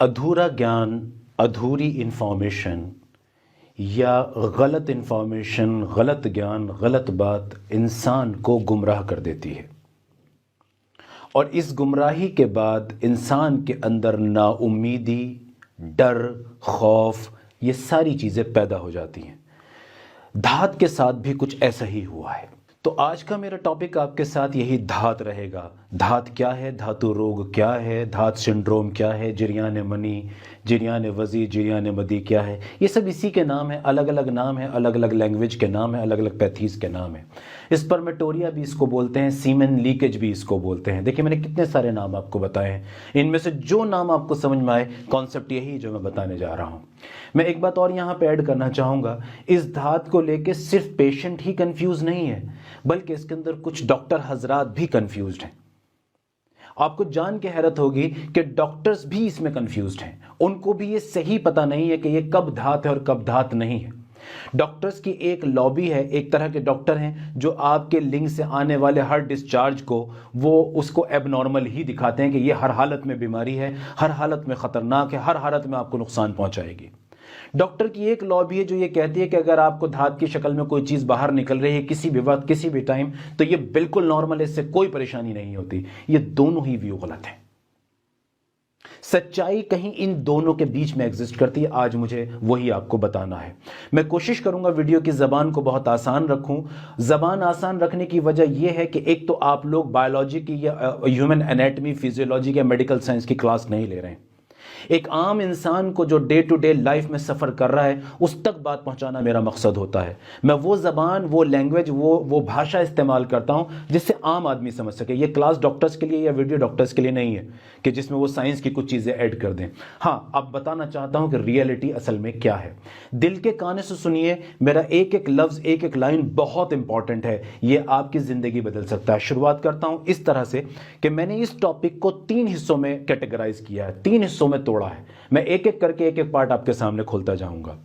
अधूरा ज्ञान, अधूरी इंफॉर्मेशन या गलत इंफॉर्मेशन, गलत ज्ञान, गलत बात इंसान को गुमराह कर देती है। और इस गुमराही के बाद इंसान के अंदर नाउम्मीदी, डर, खौफ, ये सारी चीज़ें पैदा हो जाती हैं। धात के साथ भी कुछ ऐसा ही हुआ है। तो आज का मेरा टॉपिक आपके साथ यही धात रहेगा। धात क्या है, धातु रोग क्या है, धात सिंड्रोम क्या है, जरियान मनी, जरियान वज़ी, जरियान मदी क्या है, ये सब इसी के नाम है। अलग अलग नाम है, अलग अलग लैंग्वेज के नाम है, अलग अलग पैथीज़ के नाम है। स्पर्मेटोरिया भी इसको बोलते हैं, सीमेन लीकेज भी इसको बोलते हैं। देखिए मैंने कितने सारे नाम आपको बताए हैं, इनमें से जो नाम आपको समझ में आए, कॉन्सेप्ट यही जो मैं बताने जा रहा हूँ। मैं एक बात और यहाँ पे ऐड करना चाहूँगा, इस धात को लेके सिर्फ पेशेंट ही कंफ्यूज नहीं है, बल्कि इसके अंदर कुछ डॉक्टर हजरात भी कंफ्यूज्ड हैं। आपको जान के हैरत होगी कि डॉक्टर्स भी इसमें कंफ्यूज्ड हैं। उनको भी ये सही पता नहीं है कि ये कब धात है और कब धात नहीं है। डॉक्टर्स की एक लॉबी है, एक तरह के डॉक्टर हैं जो आपके लिंग से आने वाले हर डिस्चार्ज को वो उसको एबनॉर्मल ही दिखाते हैं कि ये हर हालत में बीमारी है, हर हालत में खतरनाक है, हर हालत में आपको नुकसान पहुंचाएगी। डॉक्टर की एक लॉबी है जो ये कहती है कि अगर आपको धात की शक्ल में कोई चीज बाहर निकल रही है किसी भी वक्त, किसी भी टाइम, तो ये बिल्कुल नॉर्मल है, इससे कोई परेशानी नहीं होती। ये दोनों ही व्यू गलत है। सच्चाई कहीं इन दोनों के बीच में एग्जिस्ट करती है। आज मुझे वही आपको बताना है। मैं कोशिश करूंगा वीडियो की जबान को बहुत आसान रखूं। जबान आसान रखने की वजह यह है कि एक तो आप लोग बायोलॉजी की या ह्यूमन एनाटॉमी, फिजियोलॉजी या मेडिकल साइंस की क्लास नहीं ले रहे हैं। एक आम इंसान को जो डे टू डे लाइफ में सफ़र कर रहा है उस तक बात पहुंचाना मेरा मकसद होता है। मैं वो ज़बान, वो लैंग्वेज, वो भाषा इस्तेमाल करता हूं जिससे आम आदमी समझ सके। ये क्लास डॉक्टर्स के लिए या वीडियो डॉक्टर्स के लिए नहीं है कि जिसमें वो साइंस की कुछ चीज़ें ऐड कर दें। हाँ, अब बताना चाहता हूं कि रियलिटी असल में क्या है। दिल के काने से सुनिए, मेरा एक एक लफ्ज़, एक एक लाइन बहुत इंपॉर्टेंट है। ये आपकी ज़िंदगी बदल सकता है। शुरुआत करता हूं इस तरह से कि मैंने इस टॉपिक को 3 हिस्सों में कैटेगराइज किया है, 3 हिस्सों में तोड़ा है। मैं एक एक करके एक एक पार्ट आपके सामने खोलता जाऊंगा।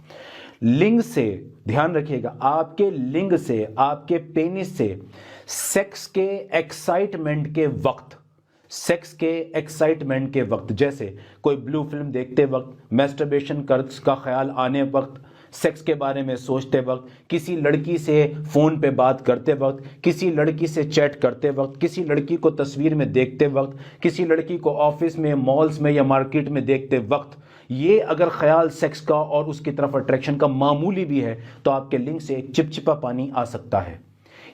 लिंग से, ध्यान रखिएगा, आपके लिंग से, आपके पेनिस से सेक्स के एक्साइटमेंट के वक्त, सेक्स के एक्साइटमेंट के वक्त, जैसे कोई ब्लू फिल्म देखते वक्त, मैस्टरबेशन का ख्याल आने वक्त, सेक्स के बारे में सोचते वक्त, किसी लड़की से फ़ोन पे बात करते वक्त, किसी लड़की से चैट करते वक्त, किसी लड़की को तस्वीर में देखते वक्त, किसी लड़की को ऑफिस में, मॉल्स में या मार्केट में देखते वक्त, ये अगर ख्याल सेक्स का और उसकी तरफ अट्रैक्शन का मामूली भी है तो आपके लिंग से एक चिपचिपा पानी आ सकता है।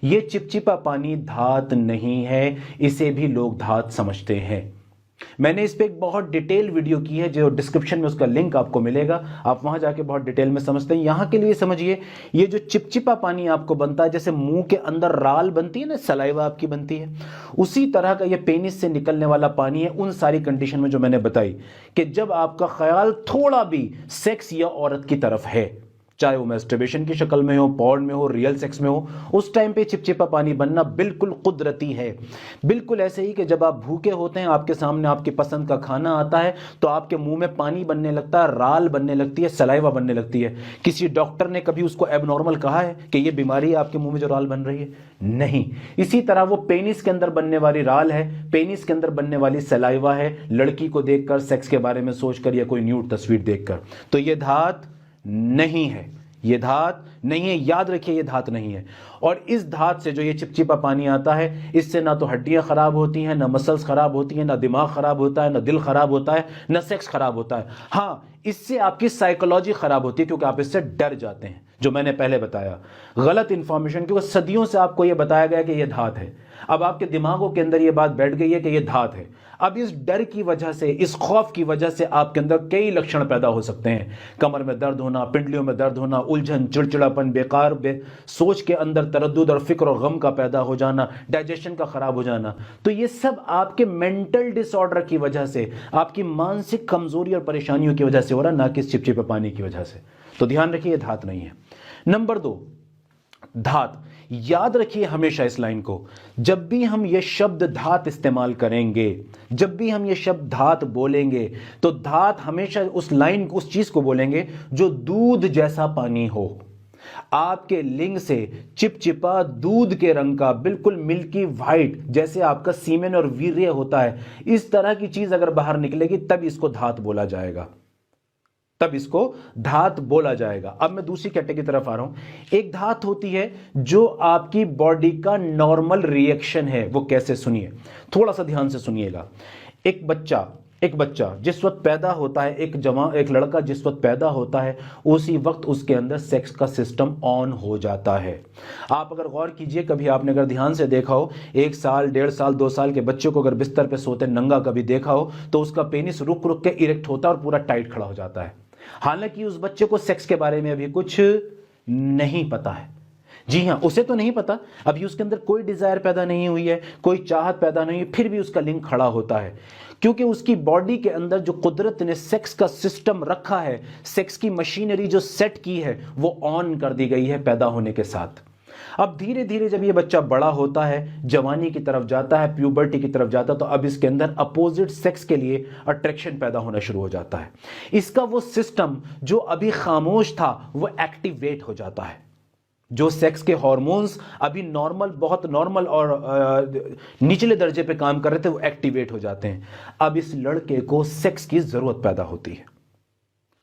ये चिपचिपा पानी धात नहीं है, इसे भी लोग धात समझते हैं। मैंने इस पे एक बहुत डिटेल वीडियो की है जो डिस्क्रिप्शन में उसका लिंक आपको मिलेगा, आप वहां जाके बहुत डिटेल में समझते हैं। यहां के लिए समझिए, ये जो चिपचिपा पानी आपको बनता है, जैसे मुंह के अंदर राल बनती है ना, सलाइवा आपकी बनती है, उसी तरह का ये पेनिस से निकलने वाला पानी है उन सारी कंडीशन में जो मैंने बताई कि जब आपका ख्याल थोड़ा भी सेक्स या औरत की तरफ है, चाहे वो मैस्टरबेशन की शक्ल में हो, पॉर्न में हो, रियल सेक्स में हो, उस टाइम पे चिपचिपा पानी बनना बिल्कुल कुदरती है। बिल्कुल ऐसे ही कि जब आप भूखे होते हैं, आपके सामने आपकी पसंद का खाना आता है तो आपके मुंह में पानी बनने लगता है, राल बनने लगती है, सलाइवा बनने लगती है। किसी डॉक्टर ने कभी उसको एबनॉर्मल कहा है कि ये बीमारी है आपके मुंह में जो राल बन रही है? नहीं। इसी तरह वो पेनिस के अंदर बनने वाली राल है, पेनिस के अंदर बनने वाली सलाइवा है, लड़की को देखकर, सेक्स के बारे में सोचकर या कोई न्यूड तस्वीर देखकर। तो ये धात नहीं है, ये धात नहीं है, याद रखिए ये धात नहीं है। और इस धात से जो ये चिपचिपा पानी आता है, इससे ना तो हड्डियां खराब होती हैं, ना मसल्स खराब होती हैं, ना दिमाग खराब होता है, ना दिल खराब होता है, ना सेक्स खराब होता है। हाँ, इससे आपकी साइकोलॉजी खराब होती है क्योंकि आप इससे डर जाते हैं, जो मैंने पहले बताया, गलत इंफॉर्मेशन, क्योंकि सदियों से आपको यह बताया गया कि यह धात है। अब आपके दिमागों के अंदर यह बात बैठ गई है कि यह धात है। अब इस डर की वजह से, इस खौफ की वजह से आपके अंदर कई लक्षण पैदा हो सकते हैं। कमर में दर्द होना, पिंडलियों में दर्द होना, उलझन, चिड़चिड़ापन, बेकार सोच के अंदर तरद्दुद और फिक्र और गम का पैदा हो जाना, डाइजेशन का खराब हो जाना। तो ये सब आपके मेंटल डिसऑर्डर की वजह से, आपकी मानसिक कमजोरी और परेशानियों की वजह से हो रहा, ना कि चिपचिपे पानी की वजह से। तो ध्यान रखिए, ये धात नहीं है। नंबर 2, धात। याद रखिए हमेशा इस लाइन को, जब भी हम ये शब्द धात इस्तेमाल करेंगे, जब भी हम ये शब्द धात बोलेंगे, तो धात हमेशा उस लाइन, उस चीज को बोलेंगे जो दूध जैसा पानी हो। आपके लिंग से चिपचिपा दूध के रंग का, बिल्कुल मिल्की व्हाइट, जैसे आपका सीमेन और वीर्य होता है, इस तरह की चीज अगर बाहर निकलेगी तब इसको धात बोला जाएगा, तब इसको धात बोला जाएगा। अब मैं दूसरी कैटेगरी की तरफ आ रहा हूं। एक धात होती है जो आपकी बॉडी का नॉर्मल रिएक्शन है। वो कैसे, सुनिए, थोड़ा सा ध्यान से सुनिएगा। एक बच्चा जिस वक्त पैदा होता है, एक लड़का जिस वक्त पैदा होता है, उसी वक्त उसके अंदर सेक्स का सिस्टम ऑन हो जाता है। आप अगर गौर कीजिए, कभी आपने अगर ध्यान से देखा हो, 1 साल, 1.5 साल, 2 साल के बच्चे को अगर बिस्तर पे सोते नंगा कभी देखा हो, तो उसका पेनिस रुक रुक के इरेक्ट होता है और पूरा टाइट खड़ा हो जाता है। हालांकि उस बच्चे को सेक्स के बारे में अभी कुछ नहीं पता है। जी हां, उसे तो नहीं पता, अभी उसके अंदर कोई डिजायर पैदा नहीं हुई है, कोई चाहत पैदा नहीं हुई, फिर भी उसका लिंग खड़ा होता है, क्योंकि उसकी बॉडी के अंदर जो कुदरत ने सेक्स का सिस्टम रखा है, सेक्स की मशीनरी जो सेट की है, वो ऑन कर दी गई है पैदा होने के साथ। अब धीरे धीरे जब ये बच्चा बड़ा होता है, जवानी की तरफ जाता है, प्यूबर्टी की तरफ जाता है, तो अब इसके अंदर अपोजिट सेक्स के लिए अट्रैक्शन पैदा होना शुरू हो जाता है। इसका वो सिस्टम जो अभी खामोश था, वो एक्टिवेट हो जाता है। जो सेक्स के हार्मोन्स अभी नॉर्मल, बहुत नॉर्मल और निचले दर्जे पे काम कर रहे थे, वो एक्टिवेट हो जाते हैं। अब इस लड़के को सेक्स की जरूरत पैदा होती है,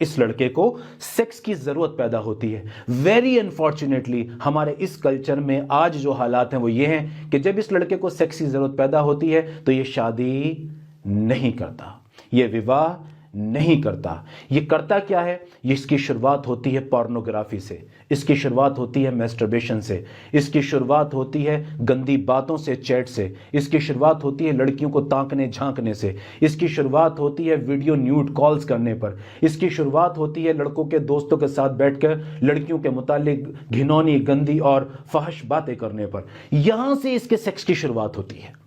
इस लड़के को सेक्स की जरूरत पैदा होती है। वेरी अनफॉर्चुनेटली हमारे इस कल्चर में आज जो हालात हैं वो ये हैं कि जब इस लड़के को सेक्स की जरूरत पैदा होती है तो ये शादी नहीं करता, ये विवाह नहीं करता। ये करता क्या है? ये इसकी शुरुआत होती है पोर्नोग्राफी से, इसकी शुरुआत होती है मैस्टरबेशन से, इसकी शुरुआत होती है गंदी बातों से, चैट से, इसकी शुरुआत होती है लड़कियों को ताकने झांकने से, इसकी शुरुआत होती है वीडियो न्यूड कॉल्स करने पर, इसकी शुरुआत होती है लड़कों के दोस्तों के साथ बैठकर लड़कियों के मुतालिक घिनौनी, गंदी और फहश बातें करने पर। यहां से इसके सेक्स की शुरुआत होती है।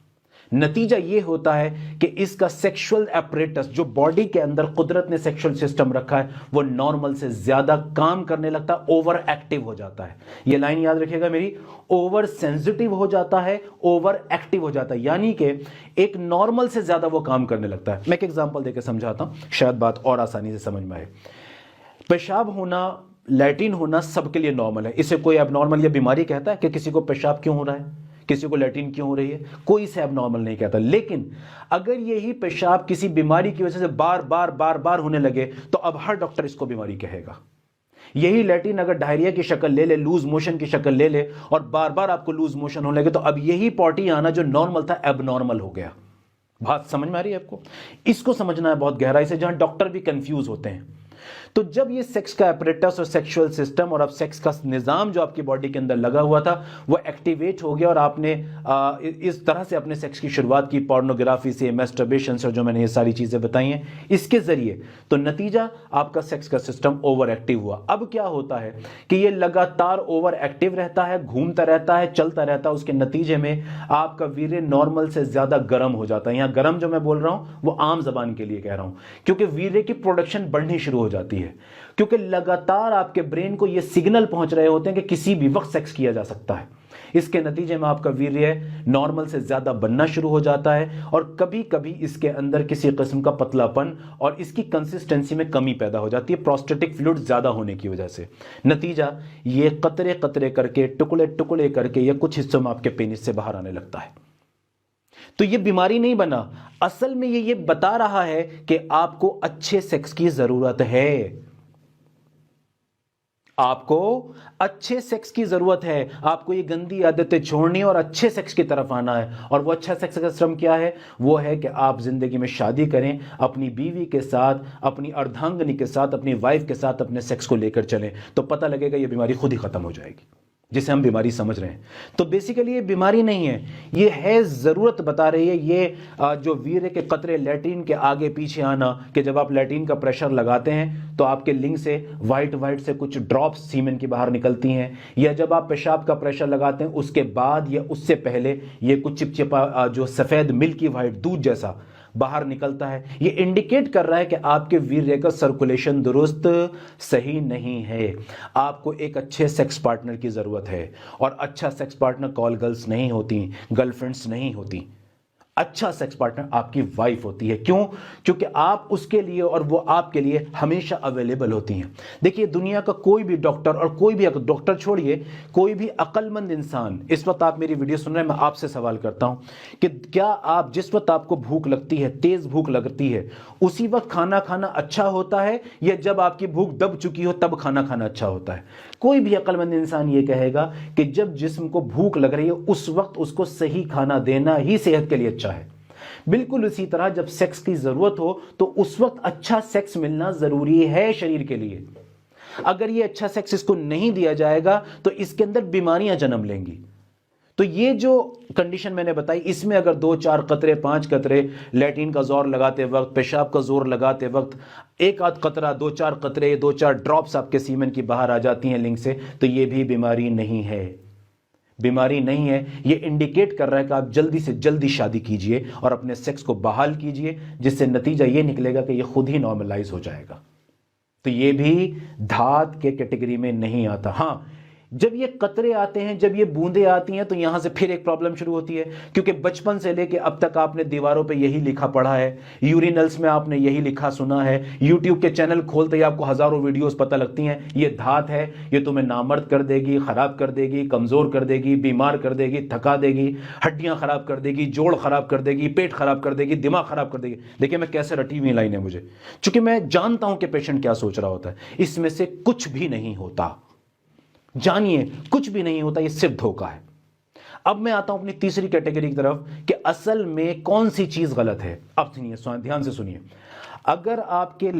नतीजा यह होता है कि इसका सेक्सुअल एपरेटस, जो बॉडी के अंदर कुदरत ने सेक्सुअल सिस्टम रखा है, वो नॉर्मल से ज्यादा काम करने लगता है, ओवर एक्टिव हो जाता है। यह लाइन याद रखिएगा मेरी, ओवर सेंसिटिव हो जाता है, ओवर एक्टिव हो जाता है, यानी कि एक नॉर्मल से ज्यादा वो काम करने लगता है। मैं एक एग्जांपल देकर समझाता हूं, शायद बात और आसानी से समझ में आए। पेशाब होना, लैट्रिन होना सबके लिए नॉर्मल है, इसे कोई एबनॉर्मल या बीमारी कहता है कि किसी को पेशाब क्यों हो रहा है, किसी को लैट्रिन क्यों हो रही है? कोई से एबनॉर्मल नहीं कहता। लेकिन अगर यही पेशाब किसी बीमारी की वजह से बार बार होने लगे तो अब हर डॉक्टर इसको बीमारी कहेगा। यही लैट्रिन अगर डायरिया की शक्ल ले ले, लूज मोशन की शक्ल ले ले और बार बार आपको लूज मोशन होने लगे, तो अब यही पॉटी आना जो नॉर्मल था एबनॉर्मल हो गया। बात समझ में आ रही है आपको? इसको समझना है बहुत गहराई से, जहां डॉक्टर भी कंफ्यूज होते हैं। तो जब ये सेक्स का एपरेटस और सेक्सुअल सिस्टम और अब सेक्स का निजाम जो आपकी बॉडी के अंदर लगा हुआ था वो एक्टिवेट हो गया और आपने इस तरह से अपने सेक्स की शुरुआत की, पोर्नोग्राफी से, मैस्टरबेशन से, जो मैंने ये सारी चीजें बताई हैं इसके जरिए, तो नतीजा आपका सेक्स का सिस्टम ओवर एक्टिव हुआ। अब क्या होता है कि ये लगातार ओवर एक्टिव रहता है, घूमता रहता है, चलता रहता है, उसके नतीजे में आपका वीर्य नॉर्मल से ज्यादा गर्म हो जाता है। यहां गर्म जो मैं बोल रहा हूं वो आम जबान के लिए कह रहा हूं, क्योंकि वीर्य की प्रोडक्शन बढ़नी शुरू हो जाती है, क्योंकि लगातार आपके ब्रेन को यह सिग्नल पहुंच रहे होते हैं कि किसी भी वक्त सेक्स किया जा सकता है। इसके नतीजे में आपका वीर्य नॉर्मल से ज्यादा बनना शुरू हो जाता है और कभी कभी इसके अंदर किसी किस्म का पतलापन और इसकी कंसिस्टेंसी में कमी पैदा हो जाती है, प्रोस्टेटिक फ्लूइड ज्यादा होने की वजह से। नतीजा ये कतरे कतरे करके, टुकड़े टुकड़े करके या कुछ हिस्सों में आपके पेनिस से बाहर आने लगता है। तो ये बीमारी नहीं बना, असल में ये बता रहा है कि आपको अच्छे सेक्स की जरूरत है, आपको अच्छे सेक्स की जरूरत है, आपको ये गंदी आदतें छोड़नी और अच्छे सेक्स की तरफ आना है। और वो अच्छा सेक्स का श्रम क्या है? वो है कि आप जिंदगी में शादी करें, अपनी बीवी के साथ, अपनी अर्धांगिनी के साथ, अपनी वाइफ के साथ अपने सेक्स को लेकर चलें, तो पता लगेगा ये बीमारी खुद ही खत्म हो जाएगी, जिसे हम बीमारी समझ रहे हैं। तो बेसिकली ये बीमारी नहीं है, ये है जरूरत बता रही है। ये जो वीर्य के कतरे लैट्रिन के आगे पीछे आना, कि जब आप लैट्रिन का प्रेशर लगाते हैं तो आपके लिंग से वाइट से कुछ ड्रॉप्स सीमेन की बाहर निकलती हैं, या जब आप पेशाब का प्रेशर लगाते हैं उसके बाद या उससे पहले ये कुछ चिपचिपा जो सफेद मिल्की व्हाइट दूध जैसा बाहर निकलता है, ये इंडिकेट कर रहा है कि आपके वीर्य का सर्कुलेशन दुरुस्त सही नहीं है। आपको एक अच्छे सेक्स पार्टनर की जरूरत है, और अच्छा सेक्स पार्टनर कॉल गर्ल्स नहीं होती, गर्लफ्रेंड्स नहीं होती। अच्छा सेक्स पार्टनर आपकी वाइफ होती है। क्यों? क्योंकि आप उसके लिए और वो आपके लिए हमेशा अवेलेबल होती हैं। देखिए, दुनिया का कोई भी डॉक्टर, और कोई भी डॉक्टर छोड़िए, कोई भी अक्लमंद इंसान, इस वक्त आप मेरी वीडियो सुन रहे हैं, मैं आपसे सवाल करता हूं कि क्या आप जिस वक्त आपको भूख लगती है, तेज भूख लगती है, उसी वक्त खाना खाना अच्छा होता है, या जब आपकी भूख दब चुकी हो तब खाना खाना अच्छा होता है? कोई भी अक्लमंद इंसान यह कहेगा कि जब जिस्म को भूख लग रही है उस वक्त उसको सही खाना देना ही सेहत के लिए अच्छा है। बिल्कुल उसी तरह जब सेक्स की जरूरत हो तो उस वक्त अच्छा सेक्स मिलना जरूरी है शरीर के लिए। अगर ये अच्छा सेक्स इसको नहीं दिया जाएगा तो इसके अंदर बीमारियां जन्म लेंगी। तो ये जो कंडीशन मैंने बताई, इसमें अगर 2-4 कतरे, 5 कतरे लैट्रिन का जोर लगाते वक्त, पेशाब का जोर लगाते वक्त एक आध कतरा, 2-4 कतरे, 2-4 ड्रॉप्स आपके सीमेन की बाहर आ जाती हैं लिंग से, तो ये भी बीमारी नहीं है। बीमारी नहीं है, ये इंडिकेट कर रहा है कि आप जल्दी से जल्दी शादी कीजिए और अपने सेक्स को बहाल कीजिए, जिससे नतीजा ये निकलेगा कि ये खुद ही नॉर्मलाइज हो जाएगा। तो ये भी धात के कैटेगरी में नहीं आता। हाँ, जब ये कतरे आते हैं, जब ये बूंदें आती हैं, तो यहां से फिर एक प्रॉब्लम शुरू होती है, क्योंकि बचपन से लेके अब तक आपने दीवारों पे यही लिखा पढ़ा है, यूरिनल्स में आपने यही लिखा सुना है, यूट्यूब के चैनल खोलते ही आपको हजारों वीडियोस पता लगती हैं, ये धात है, ये तुम्हें नामर्द कर देगी, खराब कर देगी, कमजोर कर देगी, बीमार कर देगी, थका देगी, हड्डियां खराब कर देगी, जोड़ खराब कर देगी, पेट खराब कर देगी, दिमाग खराब कर देगी। देखिए मैं कैसे रटी हुई लाइन है मुझे, क्योंकि मैं जानता हूं कि पेशेंट क्या सोच रहा होता है। इसमें से कुछ भी नहीं होता, जानिए, कुछ भी नहीं होता, ये सिर्फ धोखा है। अब मैं आता हूं अपनी तीसरी कैटेगरी की तरफ कि असल में कौन सी चीज गलत है। अब सुनिए, ध्यान से सुनिए। अगर आपके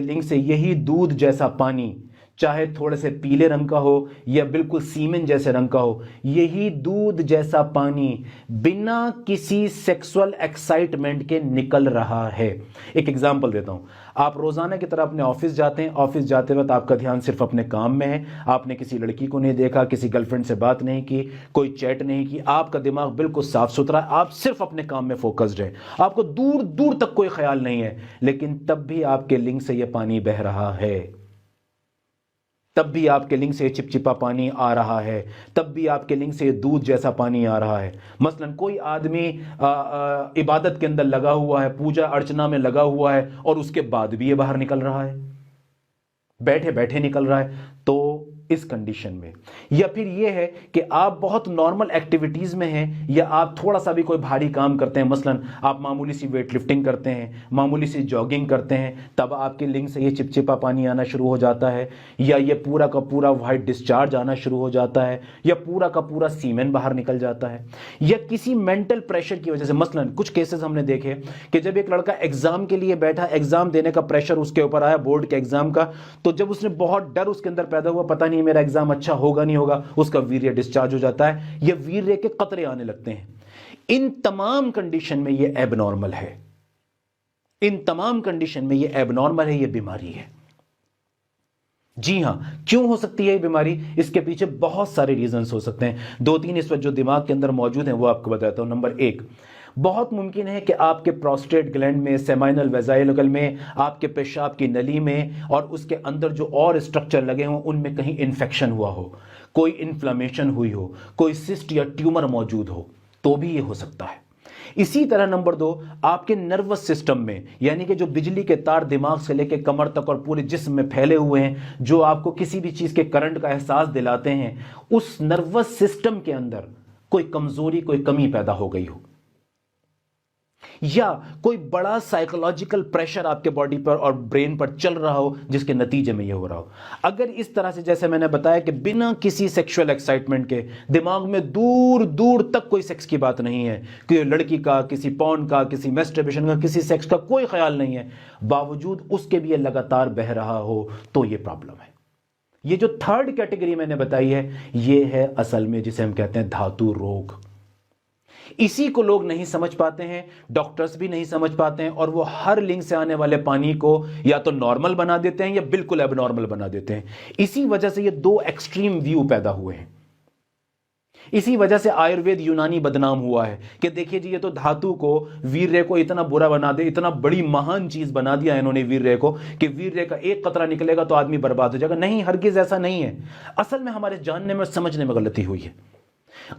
लिंग से यही दूध जैसा पानी, चाहे थोड़े से पीले रंग का हो या बिल्कुल सीमेन जैसे रंग का हो, यही दूध जैसा पानी बिना किसी सेक्सुअल एक्साइटमेंट के निकल रहा है। एक एग्जांपल देता हूं। आप रोजाना की तरह अपने ऑफिस जाते हैं, ऑफिस जाते वक्त आपका ध्यान सिर्फ अपने काम में है, आपने किसी लड़की को नहीं देखा, किसी गर्लफ्रेंड से बात नहीं की, कोई चैट नहीं की, आपका दिमाग बिल्कुल साफ सुथरा, आप सिर्फ अपने काम में फोकस्ड है, आपको दूर दूर तक कोई ख्याल नहीं है, लेकिन तब भी आपके लिंग से यह पानी बह रहा है, तब भी आपके लिंग से चिपचिपा पानी आ रहा है, तब भी आपके लिंग से दूध जैसा पानी आ रहा है। मसलन कोई आदमी इबादत के अंदर लगा हुआ है, पूजा अर्चना में लगा हुआ है, और उसके बाद भी ये बाहर निकल रहा है, बैठे बैठे निकल रहा है। तो इस कंडीशन में, या फिर यह है कि आप बहुत नॉर्मल एक्टिविटीज में हैं, या आप थोड़ा सा भी कोई भारी काम करते हैं, मसलन आप मामूली सी वेट लिफ्टिंग करते हैं, मामूली सी जॉगिंग करते हैं, तब आपके लिंग से ये चिपचिपा पानी आना शुरू हो जाता है, या ये पूरा का पूरा वाइट डिस्चार्ज आना शुरू हो जाता है, या पूरा का पूरा सीमेन बाहर निकल जाता है, या किसी मेंटल प्रेशर की वजह से। मसलन कुछ केसेस हमने देखे कि जब एक लड़का एग्जाम के लिए बैठा, एग्जाम देने का प्रेशर उसके ऊपर आया, बोर्ड के एग्जाम का, तो जब उसने बहुत डर उसके अंदर पैदा हुआ, पता नहीं मेरा एग्जाम अच्छा होगा नहीं होगा, उसका वीर्य डिस्चार्ज हो जाता है, या वीर्य के कतरे आने लगते हैं। इन तमाम कंडीशन में ये एबनॉर्मल है, इन तमाम कंडीशन में ये एबनॉर्मल है, ये बीमारी है। जी हां, क्यों हो सकती है ये बीमारी? इसके पीछे बहुत सारे रीजंस हो सकते हैं। 2-3 इस वक्त जो दिमाग के अंदर मौजूद हैं वो आपको बताता हूं। नंबर 1, बहुत मुमकिन है कि आपके प्रोस्टेट ग्लैंड में, सेमाइनल वेजाइलगल में, आपके पेशाब की नली में और उसके अंदर जो और स्ट्रक्चर लगे हों उनमें कहीं इन्फेक्शन हुआ हो, कोई इन्फ्लेमेशन हुई हो, कोई सिस्ट या ट्यूमर मौजूद हो, तो भी ये हो सकता है। इसी तरह नंबर 2, आपके नर्वस सिस्टम में, यानी कि जो बिजली के तार दिमाग से लेकर कमर तक और पूरे जिस्म में फैले हुए हैं, जो आपको किसी भी चीज के करंट का एहसास दिलाते हैं, उस नर्वस सिस्टम के अंदर कोई कमजोरी, कोई कमी पैदा हो गई हो, या कोई बड़ा साइकोलॉजिकल प्रेशर आपके बॉडी पर और ब्रेन पर चल रहा हो, जिसके नतीजे में यह हो रहा हो। अगर इस तरह से, जैसे मैंने बताया कि बिना किसी सेक्सुअल एक्साइटमेंट के दिमाग में दूर दूर तक कोई सेक्स की बात नहीं है, कि लड़की का, किसी पॉर्न का, किसी मैस्टरबेशन का, किसी सेक्स का कोई ख्याल नहीं है, बावजूद उसके भी ये लगातार बह रहा हो, तो ये प्रॉब्लम है। ये जो थर्ड कैटेगरी मैंने बताई है, ये है असल में जिसे हम कहते हैं धातु रोग। इसी को लोग नहीं समझ पाते हैं, डॉक्टर्स भी नहीं समझ पाते हैं, और वो हर लिंग से आने वाले पानी को या तो नॉर्मल बना देते हैं या बिल्कुल एबनॉर्मल बना देते हैं। इसी वजह से ये 2 एक्सट्रीम व्यू पैदा हुए हैं। इसी वजह से आयुर्वेद यूनानी बदनाम हुआ है कि देखिए जी, ये तो धातु को, वीर्य को इतना बुरा बना दे, इतना बड़ी महान चीज बना दिया इन्होंने वीर्य को कि वीर्य का एक कतरा निकलेगा तो आदमी बर्बाद हो जाएगा। नहीं, हरगिज ऐसा नहीं है। असल में हमारे जानने में, समझने में गलती हुई है।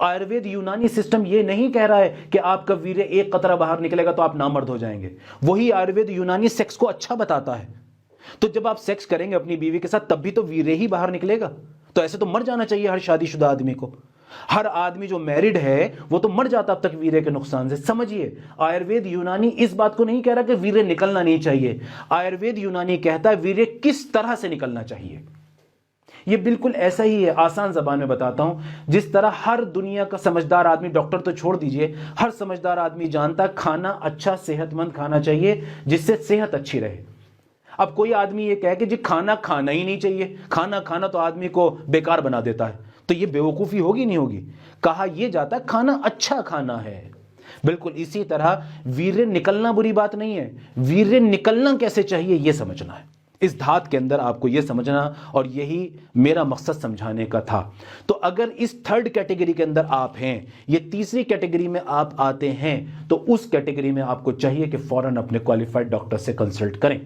आयुर्वेद यूनानी सिस्टम यह नहीं कह रहा है कि आपका वीर्य एक कतरा बाहर निकलेगा तो आप नामर्द हो जाएंगे। वही आयुर्वेद यूनानी सेक्स को अच्छा बताता है। तो जब आप सेक्स करेंगे अपनी बीवी के साथ तब भी तो वीर्य ही बाहर निकलेगा। तो ऐसे तो मर जाना चाहिए हर शादीशुदा आदमी को। हर आदमी जो मैरिड है वो तो मर जाता अब तक वीर्य के नुकसान से। समझिए, आयुर्वेद यूनानी इस बात को नहीं कह रहा कि वीर्य निकलना नहीं चाहिए। आयुर्वेद यूनानी कहता है वीर्य किस तरह से निकलना चाहिए। ये बिल्कुल ऐसा ही है, आसान जबान में बताता हूं। जिस तरह हर दुनिया का समझदार आदमी, डॉक्टर तो छोड़ दीजिए, हर समझदार आदमी जानता है खाना अच्छा सेहतमंद खाना चाहिए जिससे सेहत अच्छी रहे। अब कोई आदमी ये कहे कि जी खाना खाना ही नहीं चाहिए, खाना खाना तो आदमी को बेकार बना देता है, तो ये बेवकूफ़ी होगी नहीं होगी। कहा यह जाता है खाना अच्छा खाना है। बिल्कुल इसी तरह वीर्य निकलना बुरी बात नहीं है, वीर्य निकलना कैसे चाहिए यह समझना है। इस धात के अंदर आपको यह समझना, और यही मेरा मकसद समझाने का था। तो अगर इस थर्ड कैटेगरी के अंदर आप हैं, ये तीसरी कैटेगरी में आप आते हैं, तो उस कैटेगरी में आपको चाहिए कि फौरन अपने क्वालिफाइड डॉक्टर से कंसल्ट करें,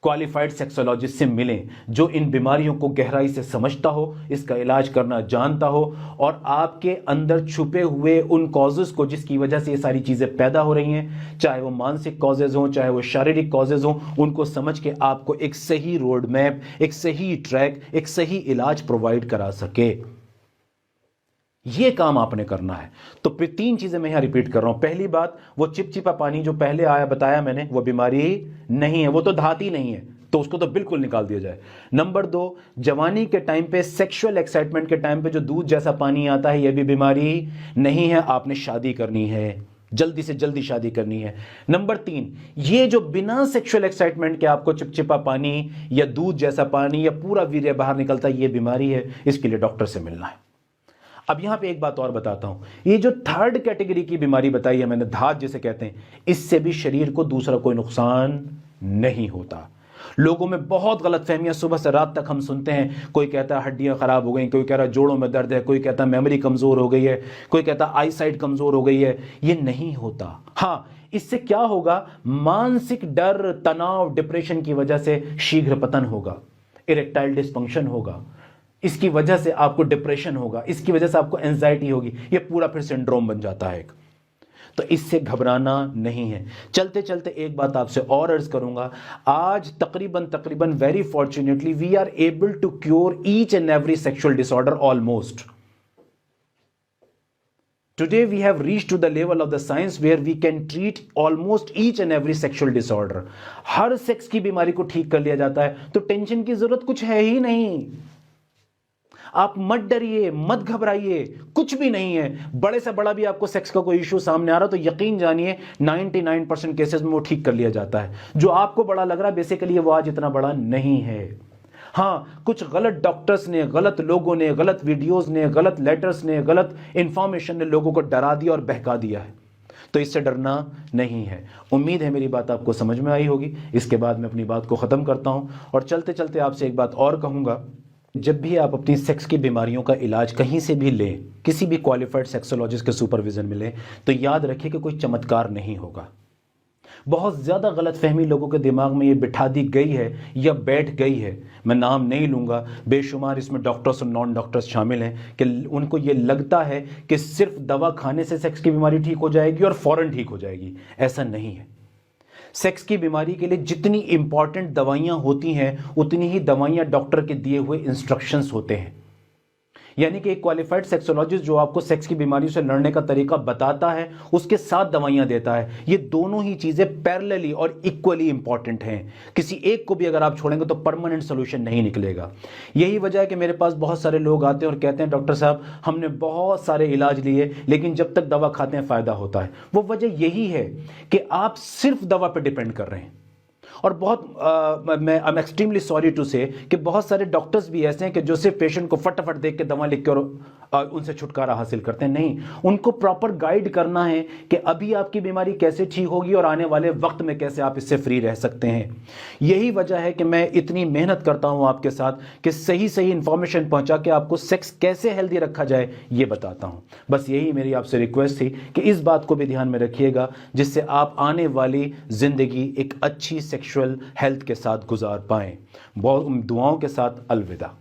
क्वालिफाइड सेक्सोलॉजिस्ट से मिलें जो इन बीमारियों को गहराई से समझता हो, इसका इलाज करना जानता हो, और आपके अंदर छुपे हुए उन कॉजेज को जिसकी वजह से ये सारी चीज़ें पैदा हो रही हैं, चाहे वो मानसिक कॉजेज हों चाहे वो शारीरिक कॉजेज हों, उनको समझ के आपको एक सही रोड मैप, एक सही ट्रैक, एक सही इलाज प्रोवाइड करा सके। ये काम आपने करना है। तो फिर 3 चीजें मैं यहां रिपीट कर रहा हूं। पहली बात, वो चिपचिपा पानी जो पहले आया बताया मैंने, वो बीमारी नहीं है, वो तो धात ही नहीं है, तो उसको तो बिल्कुल निकाल दिया जाए। नंबर 2, जवानी के टाइम पे, सेक्सुअल एक्साइटमेंट के टाइम पे जो दूध जैसा पानी आता है, यह भी बीमारी नहीं है। आपने शादी करनी है, जल्दी से जल्दी शादी करनी है। नंबर 3, ये जो बिना सेक्सुअल एक्साइटमेंट के आपको चिपचिपा पानी या दूध जैसा पानी या पूरा वीर्य बाहर निकलता है, ये बीमारी है, इसके लिए डॉक्टर से मिलना है। अब यहां पे एक बात और बताता हूं, ये जो थर्ड कैटेगरी की बीमारी बताई है मैंने, धात जिसे कहते हैं, इससे भी शरीर को दूसरा कोई नुकसान नहीं होता। लोगों में बहुत गलतफहमियां सुबह से रात तक हम सुनते हैं। कोई कहता है हड्डियां खराब हो गई, कोई कह रहा है जोड़ों में दर्द है, कोई कहता है मेमोरी कमजोर हो गई है, कोई कहता है आई साइट कमजोर हो गई है। ये नहीं होता। हाँ, इससे क्या होगा, मानसिक डर, तनाव, डिप्रेशन की वजह से शीघ्र पतन होगा, इरेक्टाइल डिस्फंक्शन होगा, इसकी वजह से आपको डिप्रेशन होगा, इसकी वजह से आपको एंजाइटी होगी, ये पूरा फिर सिंड्रोम बन जाता है एक। तो इससे घबराना नहीं है। चलते चलते एक बात आपसे और अर्ज करूंगा, आज तकरीबन very fortunately we are able to cure each and every sexual disorder almost. Today we have reached to the level of the science where we can treat almost each and every sexual disorder. Her sex की बीमारी को ठीक कर लिया जाता है, तो tension की जरूरत कुछ है ही नहीं। आप मत डरिए, मत घबराइए, कुछ भी नहीं है। बड़े से बड़ा भी आपको सेक्स का कोई इशू सामने आ रहा तो यकीन जानिए 99% केसेस में वो ठीक कर लिया जाता है। जो आपको बड़ा लग रहा है बेसिकली वो आज इतना बड़ा नहीं है। हाँ, कुछ गलत डॉक्टर्स ने, गलत लोगों ने, गलत वीडियोस ने, गलत लेटर्स ने, गलत इंफॉर्मेशन ने लोगों को डरा दिया और बहका दिया है, तो इससे डरना नहीं है। उम्मीद है मेरी बात आपको समझ में आई होगी। इसके बाद मैं अपनी बात को ख़त्म करता हूं और चलते चलते आपसे एक बात और कहूँगा, जब भी आप अपनी सेक्स की बीमारियों का इलाज कहीं से भी लें, किसी भी क्वालिफाइड सेक्सोलॉजिस्ट के सुपरविजन में लें, तो याद रखिए कि कोई चमत्कार नहीं होगा। बहुत ज़्यादा गलतफहमी लोगों के दिमाग में ये बिठा दी गई है या बैठ गई है, मैं नाम नहीं लूँगा, बेशुमार इसमें डॉक्टर्स और नॉन डॉक्टर्स शामिल हैं, कि उनको ये लगता है कि सिर्फ दवा खाने से सेक्स की बीमारी ठीक हो जाएगी और फ़ौरन ठीक हो जाएगी। ऐसा नहीं है। सेक्स की बीमारी के लिए जितनी इंपॉर्टेंट दवाइयाँ होती हैं उतनी ही दवाइयाँ डॉक्टर के दिए हुए इंस्ट्रक्शंस होते हैं। यानी कि एक क्वालिफाइड सेक्सोलॉजिस्ट जो आपको सेक्स की बीमारी से लड़ने का तरीका बताता है, उसके साथ दवाइयां देता है। ये दोनों ही चीजें पैरेलली और इक्वली इंपॉर्टेंट हैं। किसी एक को भी अगर आप छोड़ेंगे तो परमानेंट सोल्यूशन नहीं निकलेगा। यही वजह है कि मेरे पास बहुत सारे लोग आते हैं और कहते हैं डॉक्टर साहब हमने बहुत सारे इलाज लिए लेकिन जब तक दवा खाते हैं फायदा होता है। वो वजह यही है कि आप सिर्फ दवा पर डिपेंड कर रहे हैं। और मैं I am extremely sorry to say कि बहुत सारे डॉक्टर्स भी ऐसे हैं कि जो सिर्फ पेशेंट को फटाफट देख के दवा लिख के और उनसे छुटकारा हासिल करते हैं। नहीं, उनको प्रॉपर गाइड करना है कि अभी आपकी बीमारी कैसे ठीक होगी और आने वाले वक्त में कैसे आप इससे फ्री रह सकते हैं। यही वजह है कि मैं इतनी मेहनत करता हूं आपके साथ कि सही सही इंफॉर्मेशन पहुंचा के आपको सेक्स कैसे हेल्दी रखा जाए ये बताता हूं। बस यही मेरी आपसे रिक्वेस्ट थी कि इस बात को भी ध्यान में रखिएगा, जिससे आप आने वाली जिंदगी एक अच्छी सेक्सुअल हेल्थ के साथ गुजार पाएं। बहुत दुआओं के साथ अलविदा।